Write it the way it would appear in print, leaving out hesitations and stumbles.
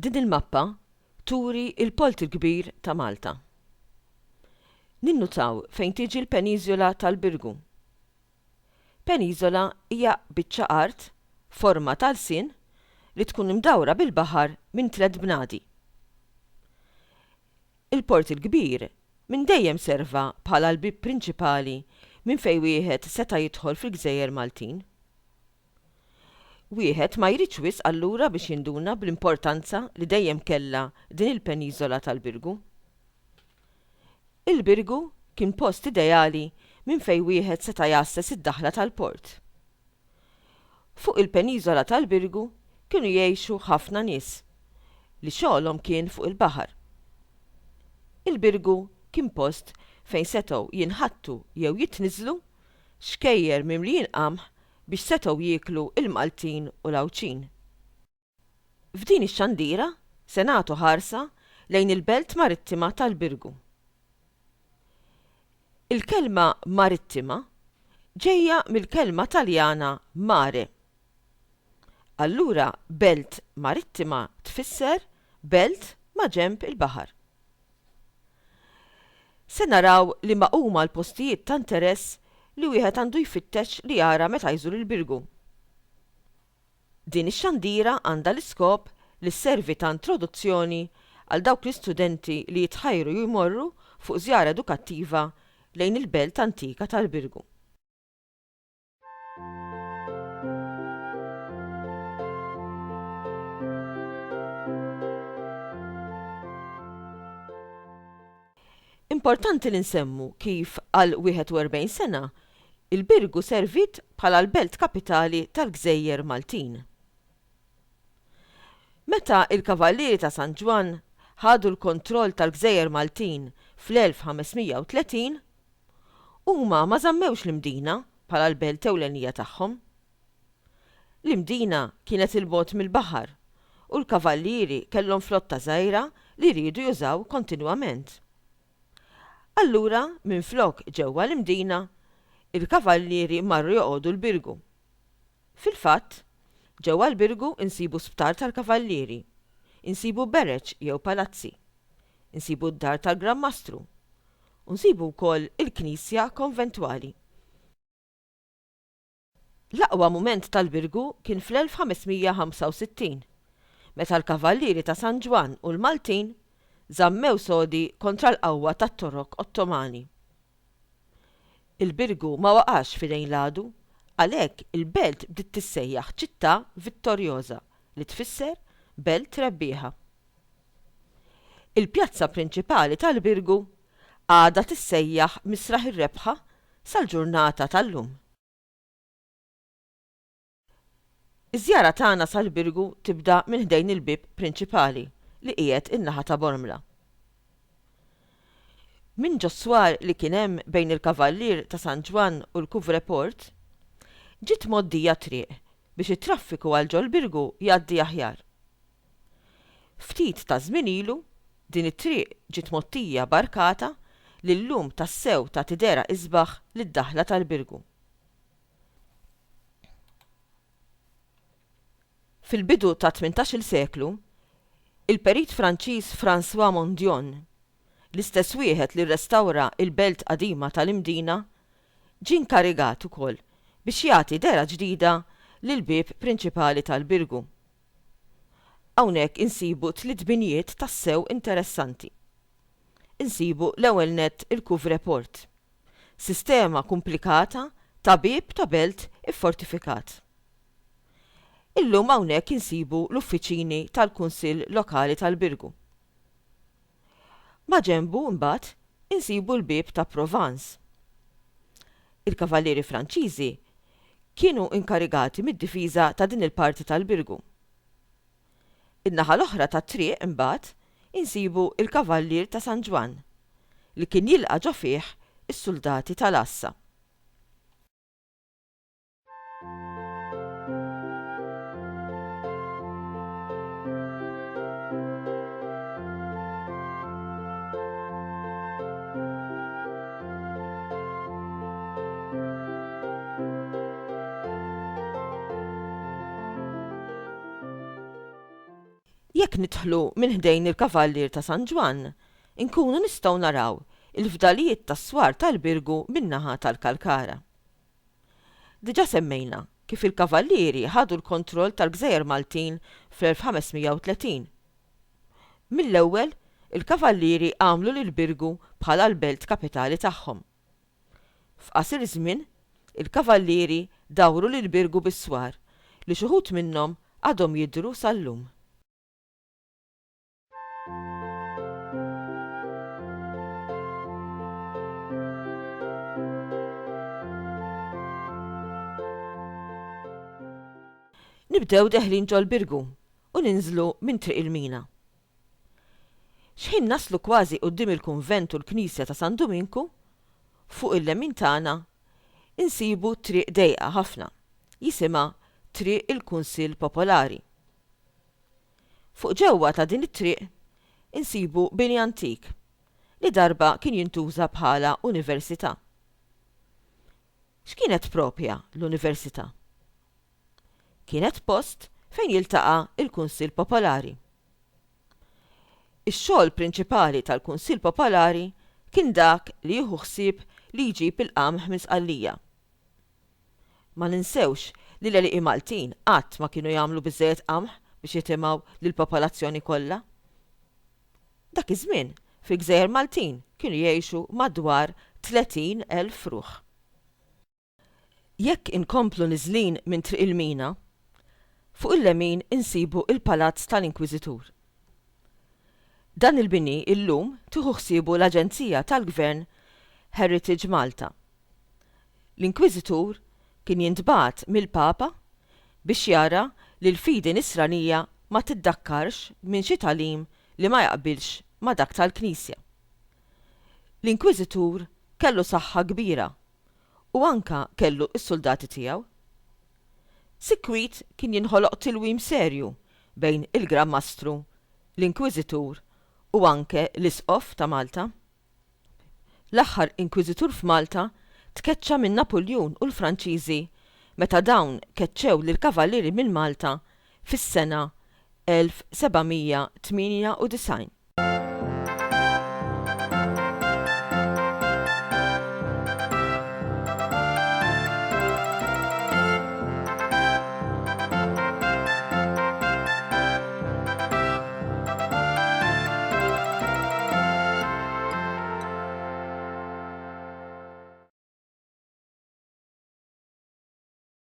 Din il-mappa turi il-Polt il-Kbir ta' Malta. Ninnutaw fejn tiġi l-Peniżola tal-Birgu. Peniżola hija biċċa art forma tal-sin li tkun imdawra bil-baħar minn 3 bnadi. Il-Port il-Kbir minn dejjem serva bħala l-bib prinċipali minn fejn wieħed seta' jidħol fil-Gżejjer Maltin. Wieħed ma jridx wisq allura biex jinduna bl-importanza li dejjem kellha din il-Peniżola tal-Birgu. Il-Birgu kien post ideali minn fejn wieħed seta' jassess id-daħla tal-port. Fuq il-Peniżola tal-Birgu kienu jgħixu ħafna nies li xogħolhom kien fuq il-baħar. Il-Birgu kien post fejn setgħu jinħattu jew jitniżlu xkejjer mimlijin qamħ biex setgħu jieklu il-Maltin u l-Awċin. F'din ix-xandira se nagħtu ħarsa lejn il-belt marittima tal-Birgu. Il-kelma marittima ġejja mill-kelma Taljana mare. Allura belt marittima tfisser belt ma' ġenb il-baħar. Se naraw li ma' huma l-postijiet ta' interess li wieħed għandu jfittex li jara meta jżur il-Birgu. Din ix-xandira għandha l-iskop li sservi ta' introduzzjoni għal dawk l-istudenti li jitħajru jmorru fuq żjara edukattiva lejn il-belt antika tal-Birgu. Importanti li nsemmu kif għal 41 sena il-Birgu servit bħala l-belt kapitali tal-Gżejjer Maltin. Meta il-Kavallieri ta' San Ġwan ħadu l-kontroll tal-Gżejjer Maltin fl-1530, huma ma żammewx l-Mdina bħala l-belt ewlenija tagħhom. L-Mdina kienet il-bogħod mill-baħar u l-Kavallieri kellhom flotta żgħira li jridu jużaw kontinwament. Allura minflok ġewwa l-Mdina, il-Kavallieri marru joqogħdu l-Birgu. Fil-fatt, ġewwa l-Birgu insibu sptar tal-Kavallieri, insibu bereċ jew palazzi, insibu d-dar tal-Gran Mastru, u nsibu wkoll il-Knisja konventwali. L-aqwa mument tal-Birgu kien fl-1565, meta l-Kavallieri ta' San Ġwan u l-Maltin żammew sodi kontra l-qawwa tat-Torok Ottomani. Il-Birgu ma waqax f'idejn l-għadu, għalhekk il-belt bdiet tissejjaħ ċittà Vittorjosa li tfisser belt rebbieħa. Il-pjazza prinċipali tal-Birgu għadha tissejjaħ Misraħ ir-Rebħa sal-ġurnata tal-lum. Iż-żjara tagħna sal-Birgu tibda minn ħdejn il-bib prinċipali li qiegħed in-naħa ta' Bormla. Minn ġoswar li kien hemm bejn il-Kavallier ta' San Ġwan u l-Couvreport, ġiet mgħoddija triq biex it-traffiku għal ġol Birgu jgħaddi aħjar. Ftit ta' żmien ilu din it-triq ġiet mgħottija barkata li llum tassew ta' tidera isbaħ lid-daħla tal-Birgu. Fil-bidu ta' 18-il seklu, il-perit Franċiż François Mondion, l-istess wieħed li rrestawra il-belt qadima tal-Mdina, ġie inkarigat ukoll biex jagħti dera ġdida lill-bib prinċipali tal-Birgu. Hawnhekk insibu 3 binjiet tassew interessanti. Insibu l-ewwel nett il-Couvreport, sistema komplikata ta' bib ta' belt iffortifikat. Illum hawnhekk insibu l-uffiċini tal-Kunsill Lokali tal-Birgu. Ma' ġenbu mbagħad insibu l-bib ta' Provence. Il-Kavallieri Franċiżi kienu inkarigati mid-difiża ta' din il-parti tal-Birgu. In-naħa l-oħra tat-triq imbagħad insibu il-Kavallier ta' San Ġwan li kien jilqa' ġo fih is-suldati tal-Assa. Jekk jekk nidħlu minn ħdejn il-kavallier ta' San Ġwan, inkunu nistgħu naraw il-fdalijiet tas-swar tal-Birgu min-naħa tal-Kalkara. Diġà semmejna kif il-kavallieri ħadu l-kontroll tal-Gżejjer Maltin fl-1530. Mill-ewwel, il-kavallieri għamlu lill-Birgu bħala l-belt kapitali tagħhom. F'qasir żmien, il-kavallieri dawru lill-Birgu bis-swar li xi wħud minnhom għadhom jidhru sal-lum. Nibdew deħlin ġol Birgu u ninżlu minn triq il-Mina. X'ħin naslu kważi quddiem il-kunvent u l-Knisja ta' San Dominku, fuq il-lemin tagħna insibu triq dejqa ħafna, jisimha Triq il-Kunsill Popolari. Fuq ġewwa ta' din it-triq insibu bini antik li darba kien jintuża bħala università. X'kienet propja l-università? Kienet post fejn jiltaqa' il-Kunsill Popolari. Ix-xogħol prinċipali tal-Kunsill Popolari kien dak li jieħu ħsieb li jġib il-qamħ misqallija. Ma ninsewx li l-għeliqi Maltin qatt ma kienu jagħmlu biżżejjed qamħ biex jitimgħu lill-popolazzjoni kollha. Dak iż-żmien fil-Gżejjer Maltin kienu jgħixu madwar 30,000 ruħ. Jekk inkomplu niżlin minn triq il-Mina, fuq il-lemin insibu il-Palazz tal-Inkwiżitur. Dan il-bini illum tieħu ħsiebu l-Aġenzija tal-Gvern Heritage Malta. L-Inkwiżitur kien jintbagħat mill-Papa biex jara li l-fidi nisranija ma tiddakkarx minn xi tagħlim li ma jaqbilx ma' dak tal-Knisja. L-Inkwiżitur kellu saħħa kbira u anka kellu s-soldati tiegħu. Sikwit kien jinħoloq tilwim serju bejn il-Gran Mastru, l-Inkwiżitur u anke l-Isqof ta' Malta. L-aħħar Inkwiżitur f'Malta tkeċċa minn Napoljun u l-Franċiżi meta dawn keċċew lill-kavallieri minn Malta fis-sena 1798.